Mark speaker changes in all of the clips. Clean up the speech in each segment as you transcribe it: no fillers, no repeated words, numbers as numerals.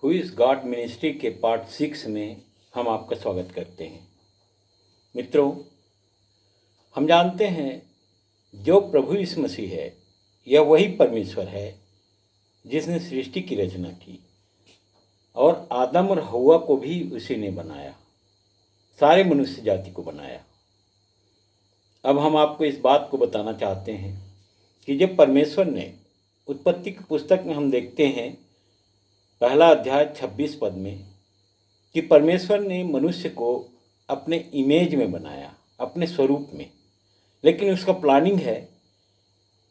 Speaker 1: Who is God ministry के part 6 में हम आपका स्वागत करते हैं। मित्रों, हम जानते हैं जो प्रभु यीशु मसीह है यह वही परमेश्वर है जिसने सृष्टि की रचना की और आदम और हव्वा को भी उसी ने बनाया, सारे मनुष्य जाति को बनाया। अब हम आपको इस बात को बताना चाहते हैं कि जब परमेश्वर ने उत्पत्ति की पुस्तक में हम देखते हैं पहला अध्याय 26 पद में कि परमेश्वर ने मनुष्य को अपने इमेज में बनाया, अपने स्वरूप में, लेकिन उसका प्लानिंग है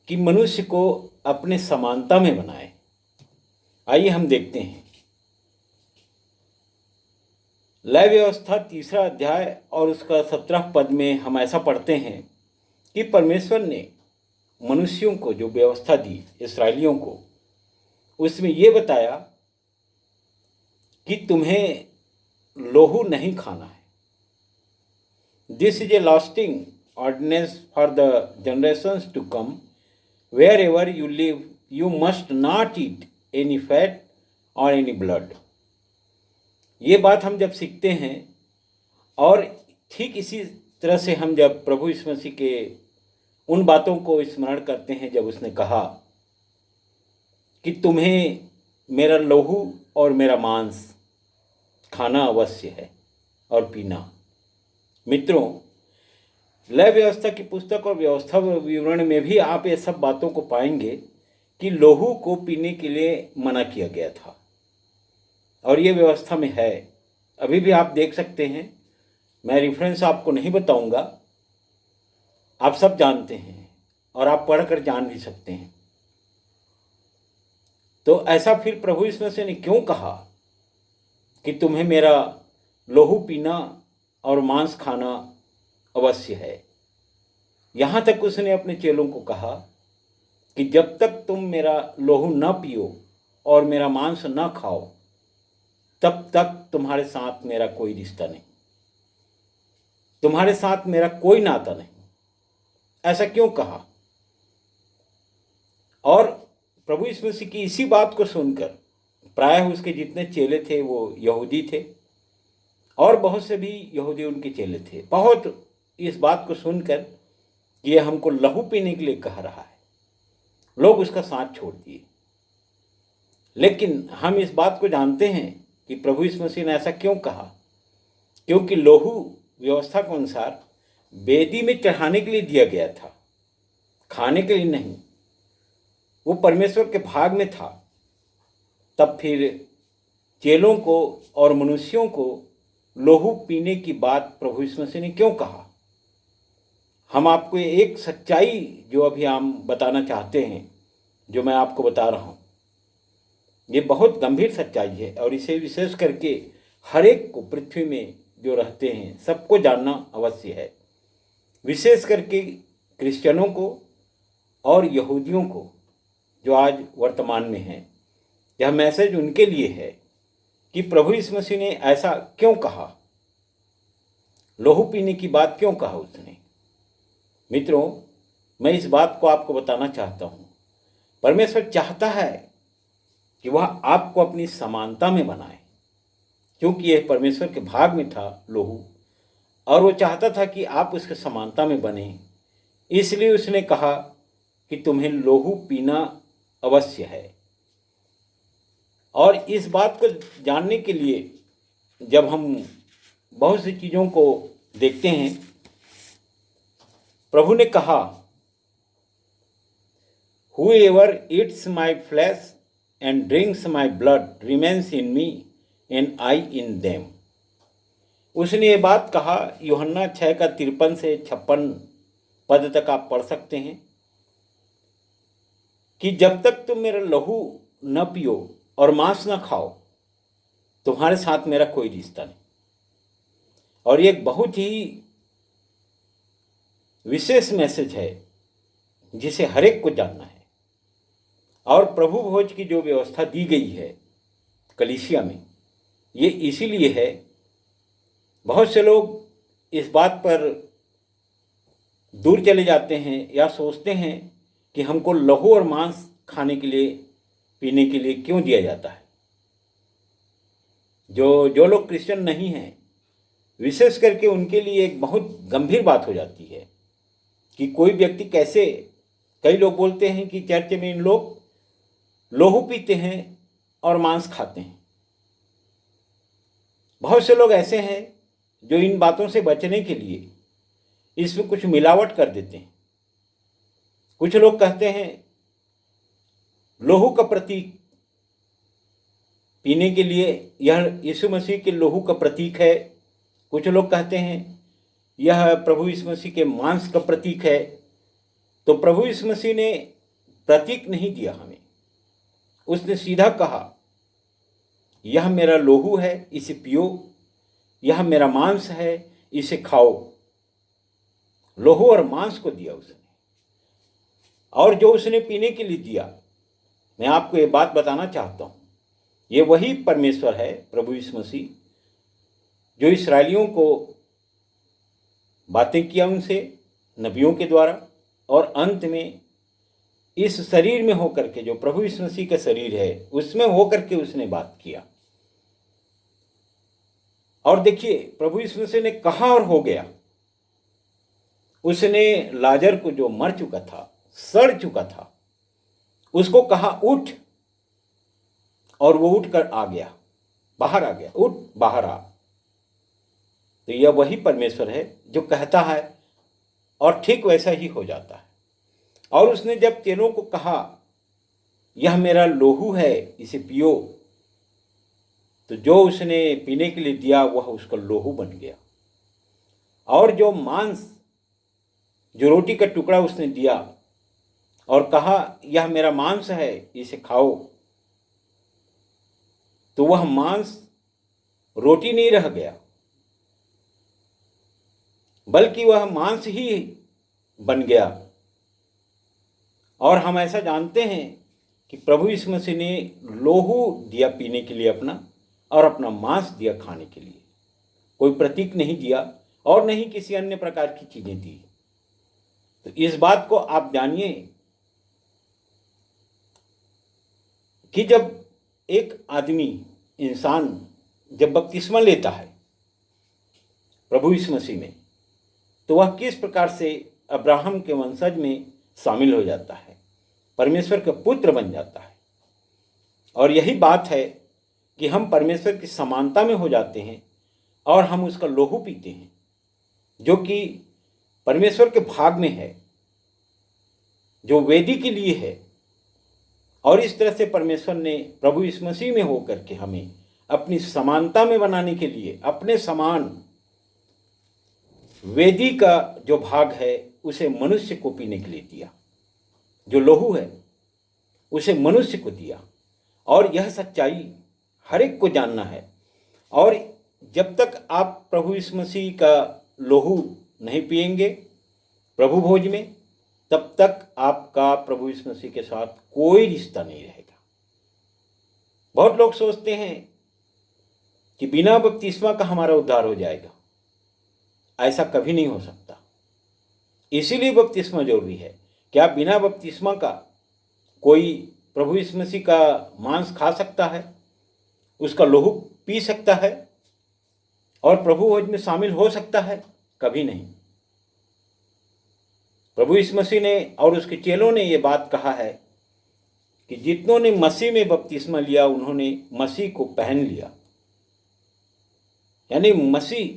Speaker 1: कि मनुष्य को अपने समानता में बनाए। आइए हम देखते हैं लय व्यवस्था 3 अध्याय और उसका 17 पद में हम ऐसा पढ़ते हैं कि परमेश्वर ने मनुष्यों को जो व्यवस्था दी इस्राएलियों को, उसमें ये बताया कि तुम्हें लोहू नहीं खाना है। This is a lasting ordinance for the generations to come, wherever you live you must not eat any fat और एनी ब्लड। ये बात हम जब सीखते हैं और ठीक इसी तरह से हम जब प्रभु यीशु मसीह के उन बातों को स्मरण करते हैं जब उसने कहा कि तुम्हें मेरा लोहू और मेरा मांस खाना अवश्य है और पीना। मित्रों, लय व्यवस्था की पुस्तक और व्यवस्था विवरण में भी आप ये सब बातों को पाएंगे कि लोहू को पीने के लिए मना किया गया था और ये व्यवस्था में है, अभी भी आप देख सकते हैं। मैं रेफरेंस आपको नहीं बताऊंगा, आप सब जानते हैं और आप पढ़कर जान भी सकते हैं। तो ऐसा फिर प्रभु यीशु मसीह ने क्यों कहा कि तुम्हें मेरा लोहू पीना और मांस खाना अवश्य है? यहाँ तक उसने अपने चेलों को कहा कि जब तक तुम मेरा लोहू न पियो और मेरा मांस न खाओ तब तक तुम्हारे साथ मेरा कोई रिश्ता नहीं, तुम्हारे साथ मेरा कोई नाता नहीं। ऐसा क्यों कहा? और प्रभु यीशु मसीह की इसी बात को सुनकर प्रायः उसके जितने चेले थे वो यहूदी थे और बहुत से भी यहूदी उनके चेले थे। बहुत इस बात को सुनकर कि यह हमको लहू पीने के लिए कह रहा है, लोग उसका साथ छोड़ दिए। लेकिन हम इस बात को जानते हैं कि प्रभु यीशु मसीह ने ऐसा क्यों कहा, क्योंकि लोहू व्यवस्था के अनुसार वेदी में चढ़ाने के लिए दिया गया था, खाने के लिए नहीं। वो परमेश्वर के भाग में था। तब फिर चेलों को और मनुष्यों को लोहू पीने की बात प्रभु यीशु मसीह ने क्यों कहा? हम आपको एक सच्चाई जो अभी हम बताना चाहते हैं, जो मैं आपको बता रहा हूँ, ये बहुत गंभीर सच्चाई है और इसे विशेष करके हर एक को पृथ्वी में जो रहते हैं सबको जानना अवश्य है, विशेष करके क्रिश्चियनों को और यहूदियों को जो आज वर्तमान में हैं। यह मैसेज उनके लिए है कि प्रभु यीशु मसीह ने ऐसा क्यों कहा, लोहू पीने की बात क्यों कहा उसने। मित्रों, मैं इस बात को आपको बताना चाहता हूँ, परमेश्वर चाहता है कि वह आपको अपनी समानता में बनाए, क्योंकि यह परमेश्वर के भाग में था लोहू और वो चाहता था कि आप उसके समानता में बने। इसलिए उसने कहा कि तुम्हें लोहू पीना अवश्य है। और इस बात को जानने के लिए जब हम बहुत सी चीज़ों को देखते हैं, प्रभु ने कहा Whoever eats my flesh and drinks my blood remains in me and I in them। उसने ये बात कहा, यूहन्ना 6:53 से 56 पद तक आप पढ़ सकते हैं कि जब तक तुम मेरा लहू न पियो और मांस न खाओ तुम्हारे साथ मेरा कोई रिश्ता नहीं। और ये एक बहुत ही विशेष मैसेज है जिसे हर एक को जानना है। और प्रभु भोज की जो व्यवस्था दी गई है कलीसिया में, ये इसीलिए है, बहुत से लोग इस बात पर दूर चले जाते हैं या सोचते हैं कि हमको लहू और मांस खाने के लिए पीने के लिए क्यों दिया जाता है। जो जो लोग क्रिश्चियन नहीं हैं, विशेष करके उनके लिए एक बहुत गंभीर बात हो जाती है कि कोई व्यक्ति कैसे, कई लोग बोलते हैं कि चर्च में इन लोग लोहू पीते हैं और मांस खाते हैं। बहुत से लोग ऐसे हैं जो इन बातों से बचने के लिए इसमें कुछ मिलावट कर देते हैं। कुछ लोग कहते हैं लोहू का प्रतीक पीने के लिए यह यीशु मसीह के लोहू का प्रतीक है। कुछ लोग कहते हैं यह प्रभु यीशु मसीह के मांस का प्रतीक है। तो प्रभु यीशु मसीह ने प्रतीक नहीं दिया हमें, उसने सीधा कहा यह मेरा लोहू है, इसे पियो, यह मेरा मांस है, इसे खाओ। लोहू और मांस को दिया उसने। और जो उसने पीने के लिए दिया, मैं आपको ये बात बताना चाहता हूँ, ये वही परमेश्वर है, प्रभु यीशु मसीह, जो इस्राएलियों को बातें किया उनसे नबियों के द्वारा, और अंत में इस शरीर में होकर के, जो प्रभु यीशु मसीह का शरीर है, उसमें होकर के उसने बात किया। और देखिए, प्रभु यीशु मसीह ने कहा और हो गया। उसने लाजर को, जो मर चुका था, सड़ चुका था, उसको कहा उठ, और वो उठ कर आ गया, बाहर आ गया, उठ बाहर आ। तो यह वही परमेश्वर है जो कहता है और ठीक वैसा ही हो जाता है। और उसने जब चेलों को कहा यह मेरा लोहू है, इसे पियो, तो जो उसने पीने के लिए दिया वह उसका लोहू बन गया। और जो मांस, जो रोटी का टुकड़ा उसने दिया और कहा यह मेरा मांस है, इसे खाओ, तो वह मांस रोटी नहीं रह गया, बल्कि वह मांस ही बन गया। और हम ऐसा जानते हैं कि प्रभु यीशु मसीह ने लोहू दिया पीने के लिए अपना, और अपना मांस दिया खाने के लिए। कोई प्रतीक नहीं दिया और नहीं किसी अन्य प्रकार की चीजें दी। तो इस बात को आप जानिए कि जब एक आदमी, इंसान जब बपतिस्मा लेता है प्रभु यीशु मसीह में, तो वह किस प्रकार से अब्राहम के वंशज में शामिल हो जाता है, परमेश्वर का पुत्र बन जाता है। और यही बात है कि हम परमेश्वर की समानता में हो जाते हैं और हम उसका लोहू पीते हैं, जो कि परमेश्वर के भाग में है, जो वेदी के लिए है। और इस तरह से परमेश्वर ने प्रभु यीशु मसीह में होकर के हमें अपनी समानता में बनाने के लिए अपने समान वेदी का जो भाग है उसे मनुष्य को पीने के लिए दिया। जो लोहू है उसे मनुष्य को दिया। और यह सच्चाई हर एक को जानना है। और जब तक आप प्रभु यीशु मसीह का लोहू नहीं पिएंगे प्रभु भोज में, तब तक आपका प्रभु यीशु मसीह के साथ कोई रिश्ता नहीं रहेगा। बहुत लोग सोचते हैं कि बिना बपतिस्मा का हमारा उद्धार हो जाएगा। ऐसा कभी नहीं हो सकता। इसीलिए बपतिस्मा जरूरी है। क्या बिना बपतिस्मा का कोई प्रभु यीशु मसीह का मांस खा सकता है, उसका लोहू पी सकता है और प्रभु भोज में शामिल हो सकता है? कभी नहीं। प्रभु यीशु मसीह ने और उसके चेलों ने ये बात कहा है कि जितनों ने मसीह में बपतिस्मा लिया उन्होंने मसीह को पहन लिया। यानी मसीह,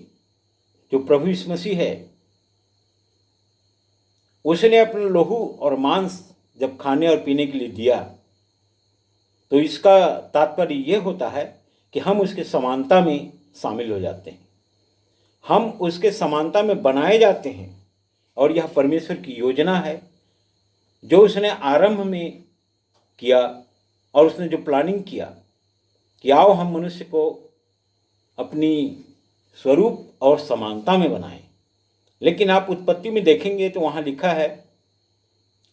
Speaker 1: जो प्रभु यीशु मसीह है, उसने अपना लोहू और मांस जब खाने और पीने के लिए दिया, तो इसका तात्पर्य ये होता है कि हम उसके समानता में शामिल हो जाते हैं, हम उसके समानता में बनाए जाते हैं। और यह परमेश्वर की योजना है जो उसने आरंभ में किया, और उसने जो प्लानिंग किया कि आओ हम मनुष्य को अपनी स्वरूप और समानता में बनाएं। लेकिन आप उत्पत्ति में देखेंगे तो वहाँ लिखा है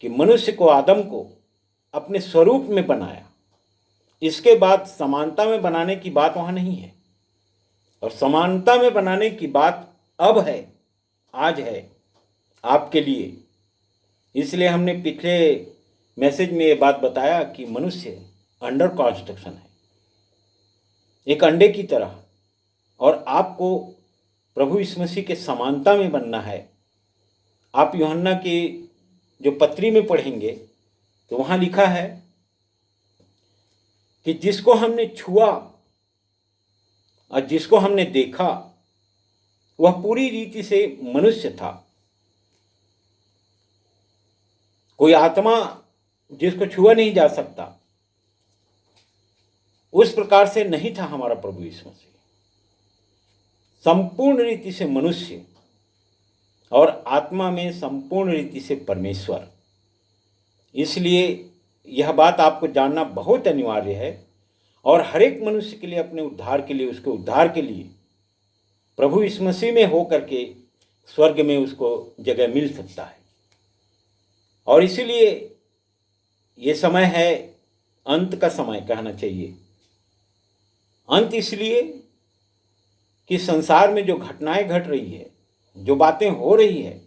Speaker 1: कि मनुष्य को, आदम को अपने स्वरूप में बनाया। इसके बाद समानता में बनाने की बात वहाँ नहीं है। और समानता में बनाने की बात अब है, आज है आपके लिए। इसलिए हमने पिछले मैसेज में ये बात बताया कि मनुष्य अंडर कंस्ट्रक्शन है, एक अंडे की तरह, और आपको प्रभु यीशु मसीह के समानता में बनना है। आप यूहन्ना की जो पत्री में पढ़ेंगे तो वहाँ लिखा है कि जिसको हमने छुआ और जिसको हमने देखा वह पूरी रीति से मनुष्य था। कोई आत्मा जिसको छुआ नहीं जा सकता, उस प्रकार से नहीं था हमारा प्रभु यीशु मसीह। संपूर्ण रीति से मनुष्य और आत्मा में संपूर्ण रीति से परमेश्वर। इसलिए यह बात आपको जानना बहुत अनिवार्य है, और हर एक मनुष्य के लिए अपने उद्धार के लिए, उसके उद्धार के लिए प्रभु यीशु मसीह में हो करके स्वर्ग में उसको जगह मिल सकता है। और इसीलिए ये समय है अंत का समय कहना चाहिए। अंत इसलिए कि संसार में जो घटनाएं घट रही है, जो बातें हो रही है,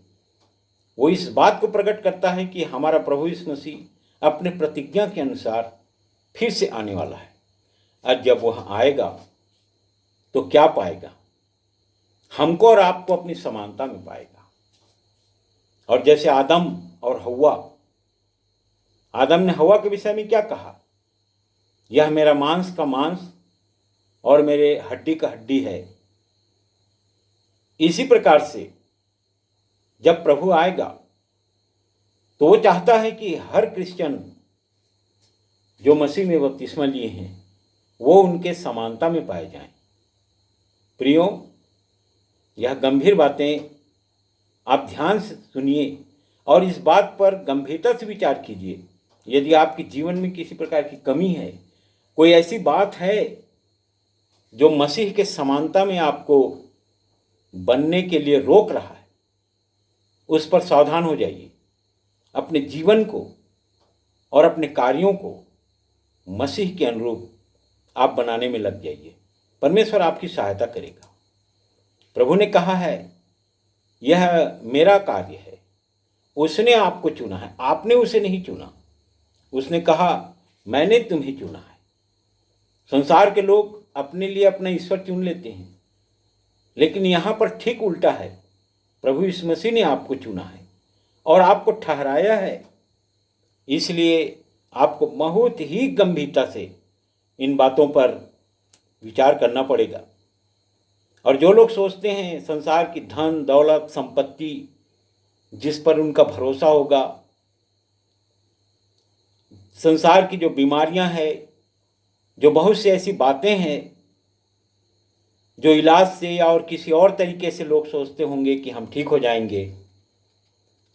Speaker 1: वो इस बात को प्रकट करता है कि हमारा प्रभु यीशु मसीह अपने प्रतिज्ञा के अनुसार फिर से आने वाला है। और जब वह आएगा तो क्या पाएगा? हमको और आपको अपनी समानता में पाएगा। और जैसे आदम और हव्वा, आदम ने हव्वा के विषय में क्या कहा? यह मेरा मांस का मांस और मेरे हड्डी का हड्डी है। इसी प्रकार से जब प्रभु आएगा तो वो चाहता है कि हर क्रिश्चियन जो मसीह में बपतिस्मा लिए हैं वो उनके समानता में पाए जाएं। प्रियो, यह गंभीर बातें आप ध्यान से सुनिए और इस बात पर गंभीरता से विचार कीजिए। यदि आपके जीवन में किसी प्रकार की कमी है, कोई ऐसी बात है जो मसीह के समानता में आपको बनने के लिए रोक रहा है, उस पर सावधान हो जाइए। अपने जीवन को और अपने कार्यों को मसीह के अनुरूप आप बनाने में लग जाइए। परमेश्वर आपकी सहायता करेगा। प्रभु ने कहा है, यह मेरा कार्य है। उसने आपको चुना है, आपने उसे नहीं चुना। उसने कहा, मैंने तुम्हें चुना है। संसार के लोग अपने लिए अपना ईश्वर चुन लेते हैं, लेकिन यहाँ पर ठीक उल्टा है। प्रभु यीशु मसीह ने आपको चुना है और आपको ठहराया है। इसलिए आपको बहुत ही गंभीरता से इन बातों पर विचार करना पड़ेगा। और जो लोग सोचते हैं संसार की धन दौलत संपत्ति जिस पर उनका भरोसा होगा, संसार की जो बीमारियां हैं, जो बहुत सी ऐसी बातें हैं जो इलाज से या और किसी और तरीके से लोग सोचते होंगे कि हम ठीक हो जाएंगे,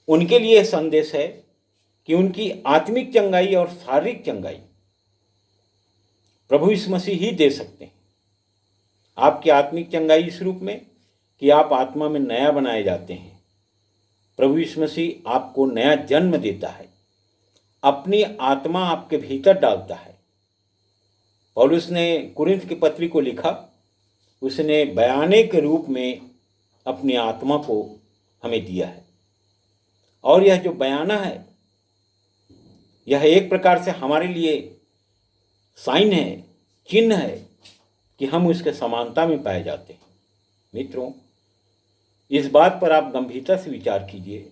Speaker 1: उनके लिए संदेश है कि उनकी आत्मिक चंगाई और शारीरिक चंगाई प्रभु यीशु मसीह ही दे सकते हैं। आपकी आत्मिक चंगाई इस रूप में कि आप आत्मा में नया बनाए जाते हैं। प्रभु यीशु मसीह आपको नया जन्म देता है, अपनी आत्मा आपके भीतर डालता है। पौलुस ने कुरिन्थ की पत्री को लिखा, उसने बयाने के रूप में अपनी आत्मा को हमें दिया है। और यह जो बयाना है, यह एक प्रकार से हमारे लिए साइन है, चिन्ह है कि हम उसके समानता में पाए जाते हैं। मित्रों, इस बात पर आप गंभीरता से विचार कीजिए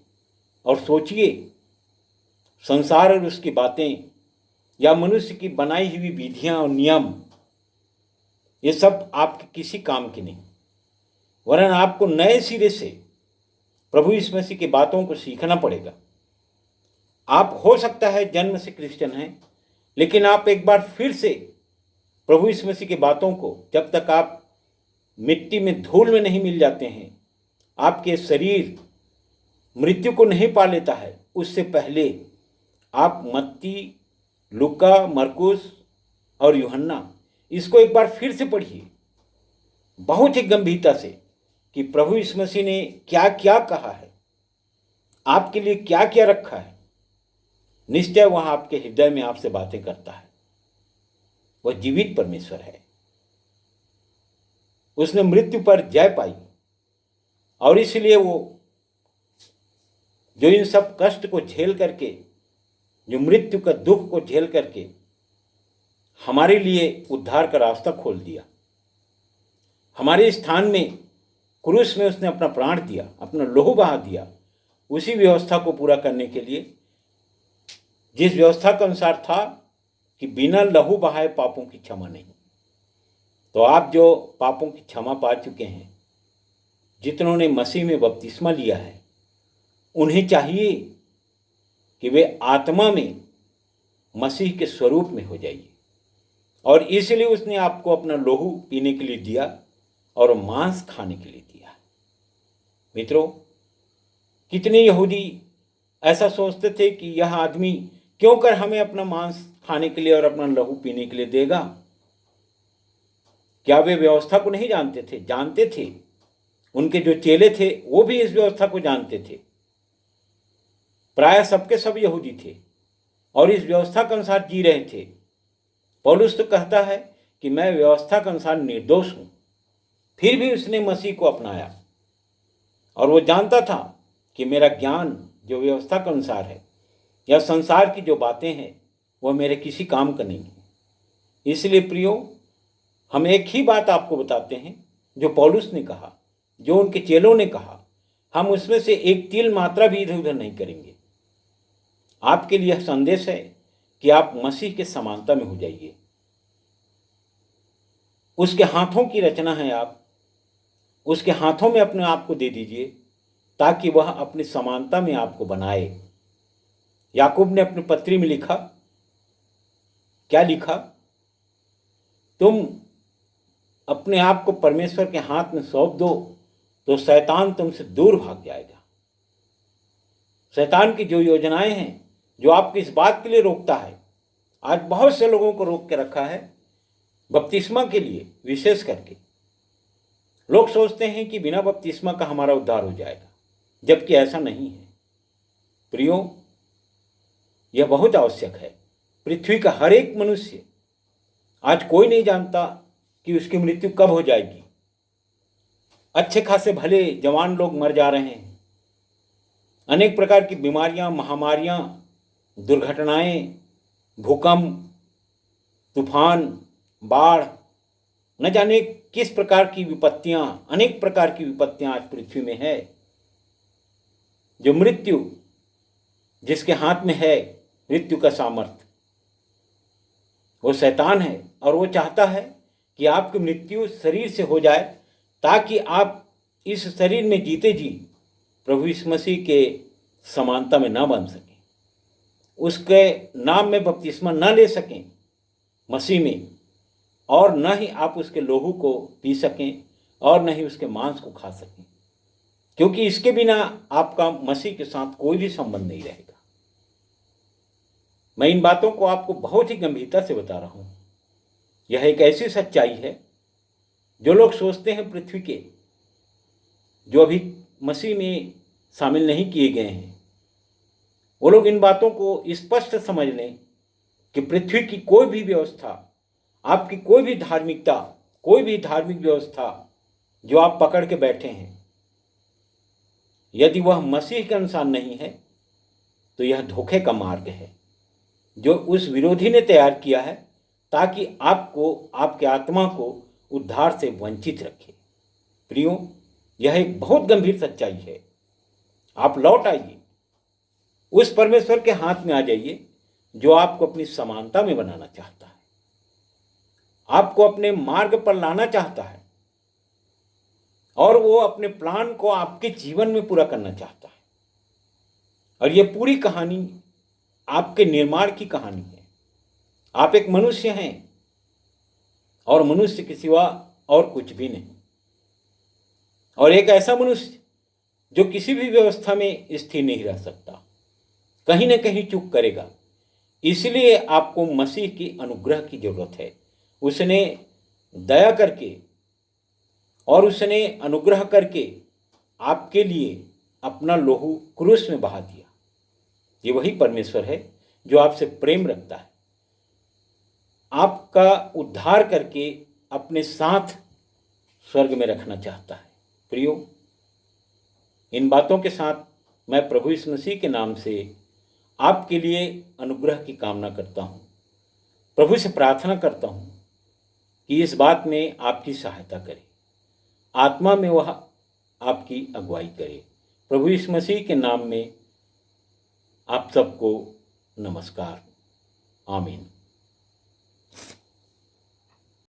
Speaker 1: और सोचिए, संसार और उसकी बातें या मनुष्य की बनाई हुई विधियां और नियम, ये सब आपके किसी काम की नहीं, वरन आपको नए सिरे से प्रभु यीशु मसीह की बातों को सीखना पड़ेगा। आप हो सकता है जन्म से क्रिश्चियन हैं, लेकिन आप एक बार फिर से प्रभु यीशु मसीह की बातों को, जब तक आप मिट्टी में धूल में नहीं मिल जाते हैं, आपके शरीर मृत्यु को नहीं पा लेता है, उससे पहले आप मत्ती, लूका, मरकुस और यूहन्ना, इसको एक बार फिर से पढ़िए बहुत ही गंभीरता से कि प्रभु यीशु मसीह ने क्या क्या कहा है, आपके लिए क्या क्या रखा है। निश्चय वह आपके हृदय में आपसे बातें करता है। वह जीवित परमेश्वर है। उसने मृत्यु पर जय पाई और इसलिए वो जो इन सब कष्ट को झेल करके, जो मृत्यु का दुख को झेल करके हमारे लिए उद्धार का रास्ता खोल दिया, हमारे स्थान में क्रूस में उसने अपना प्राण दिया, अपना लहू बहा दिया, उसी व्यवस्था को पूरा करने के लिए, जिस व्यवस्था के अनुसार था कि बिना लहू बहाए पापों की क्षमा नहीं। तो आप जो पापों की क्षमा पा चुके हैं, जितनों ने मसीह में बपतिस्मा लिया है, उन्हें चाहिए कि वे आत्मा में मसीह के स्वरूप में हो जाइए, और इसलिए उसने आपको अपना लहू पीने के लिए दिया और मांस खाने के लिए दिया। मित्रों, कितने यहूदी ऐसा सोचते थे कि यह आदमी क्यों कर हमें अपना मांस खाने के लिए और अपना लहू पीने के लिए देगा। क्या वे व्यवस्था को नहीं जानते थे? जानते थे। उनके जो चेले थे वो भी इस व्यवस्था को जानते थे। प्राय सबके सब यहूदी थे और इस व्यवस्था के अनुसार जी रहे थे। पौलुस तो कहता है कि मैं व्यवस्था के अनुसार निर्दोष हूं, फिर भी उसने मसीह को अपनाया, और वो जानता था कि मेरा ज्ञान जो व्यवस्था के अनुसार है या संसार की जो बातें हैं वह मेरे किसी काम का नहीं है। इसलिए प्रियो, हम एक ही बात आपको बताते हैं जो पौलुस ने कहा, जो उनके चेलों ने कहा, हम उसमें से एक तिल मात्रा भी इधर उधर नहीं करेंगे। आपके लिए संदेश है कि आप मसीह के समानता में हो जाइए। उसके हाथों की रचना है आप, उसके हाथों में अपने आप को दे दीजिए ताकि वह अपनी समानता में आपको बनाए। याकूब ने अपनी पत्री में लिखा, क्या लिखा? तुम अपने आप को परमेश्वर के हाथ में सौंप दो तो शैतान तुमसे दूर भाग जाएगा। शैतान की जो योजनाएं हैं, जो आपको इस बात के लिए रोकता है, आज बहुत से लोगों को रोक के रखा है बपतिस्मा के लिए। विशेष करके लोग सोचते हैं कि बिना बपतिस्मा का हमारा उद्धार हो जाएगा, जबकि ऐसा नहीं है। प्रियो, यह बहुत आवश्यक है। पृथ्वी का हर एक मनुष्य, आज कोई नहीं जानता कि उसकी मृत्यु कब हो जाएगी। अच्छे खासे भले जवान लोग मर जा रहे हैं। अनेक प्रकार की बीमारियां, महामारियां, दुर्घटनाएं, भूकंप, तूफान, बाढ़, न जाने किस प्रकार की विपत्तियां, अनेक प्रकार की विपत्तियां आज पृथ्वी में है। जो मृत्यु, जिसके हाथ में है मृत्यु का सामर्थ्य, वो शैतान है, और वो चाहता है कि आपकी मृत्यु शरीर से हो जाए ताकि आप इस शरीर में जीते जी प्रभु यीशु मसीह के समानता में ना बन सकें, उसके नाम में बपतिस्मा न ले सकें मसीह में, और न ही आप उसके लोहू को पी सकें और न ही उसके मांस को खा सकें, क्योंकि इसके बिना आपका मसीह के साथ कोई भी संबंध नहीं रहेगा। मैं इन बातों को आपको बहुत ही गंभीरता से बता रहा हूं। यह एक ऐसी सच्चाई है जो लोग सोचते हैं पृथ्वी के, जो अभी मसीह में शामिल नहीं किए गए हैं, वो लोग इन बातों को स्पष्ट समझ लें कि पृथ्वी की कोई भी व्यवस्था, आपकी कोई भी धार्मिकता, कोई भी धार्मिक व्यवस्था जो आप पकड़ के बैठे हैं, यदि वह मसीह के अनुसार नहीं है तो यह धोखे का मार्ग है जो उस विरोधी ने तैयार किया है ताकि आपको, आपके आत्मा को उद्धार से वंचित रखे। प्रियो, यह एक बहुत गंभीर सच्चाई है। आप लौट आइए, उस परमेश्वर के हाथ में आ जाइए जो आपको अपनी समानता में बनाना चाहता है, आपको अपने मार्ग पर लाना चाहता है, और वो अपने प्लान को आपके जीवन में पूरा करना चाहता है। और ये पूरी कहानी आपके निर्माण की कहानी है। आप एक मनुष्य हैं और मनुष्य के सिवा और कुछ भी नहीं, और एक ऐसा मनुष्य जो किसी भी व्यवस्था में स्थिर नहीं रह सकता, कहीं ना कहीं चूक करेगा। इसलिए आपको मसीह की अनुग्रह की जरूरत है। उसने दया करके और उसने अनुग्रह करके आपके लिए अपना लोहू क्रूस में बहा दिया। ये वही परमेश्वर है जो आपसे प्रेम रखता है, आपका उद्धार करके अपने साथ स्वर्ग में रखना चाहता है। प्रियो, इन बातों के साथ मैं प्रभु यीशु मसीह के नाम से आपके लिए अनुग्रह की कामना करता हूँ। प्रभु से प्रार्थना करता हूँ कि इस बात में आपकी सहायता करे। आत्मा में वह आपकी अगुवाई करे। प्रभु यीशु मसीह के नाम में आप सबको नमस्कार। आमीन।